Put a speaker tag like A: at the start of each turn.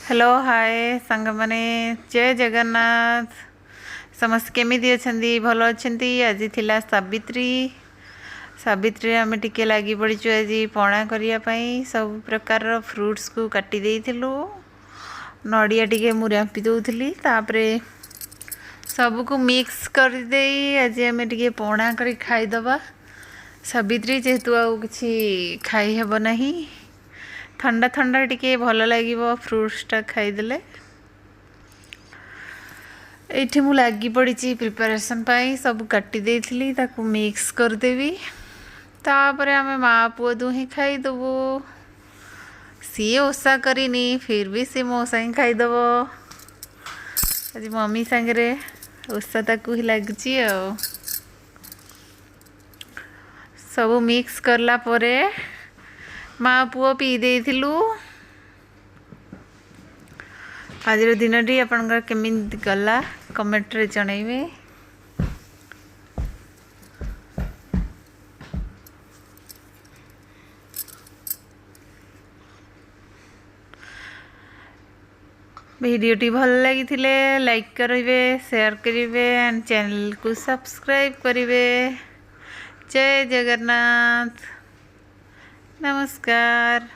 A: Hello hi सांग माने जय जगन्नाथ। समस्त केमिति अछंती भल अछंती। आज थिला सावित्री सावित्री आम टिके लगी पड़ीचु आज पणा करने सब प्रकार फ्रूट्स को काटी देइथिलु। नड़िया टिके मु रांपी दउथली तापरे सबको मिक्स कर दे आज आम टिके पणा करी खाईदबा। सावित्री जेहेतु आउ किछि खाई हेब नाही, ठंडा ठंडा टिके भल लगे फ्रूट्सटा खाईदेले। ये मु लगी पड़ी प्रिपरेशन पाई सब काटी देइथिली ताकू मिक्स करदेवी। तापर आम माँ पुओ दुही खाईदबू। सी ओषा करनी फिर भी सी मो साई खाईदब। आज मम्मी सांगरे ओषा ताकू ही लगची। सब मिक्स करला परे माँ पुओ पी देइथिलु। आज दिनटी आपनकर केमिति गला कमेंट रे जणाइबे। वीडियोटी भल लगी लाइक करेंगे, शेयर करेंगे एंड चैनल को सब्सक्राइब करेंगे। जय जगन्नाथ, नमस्कार।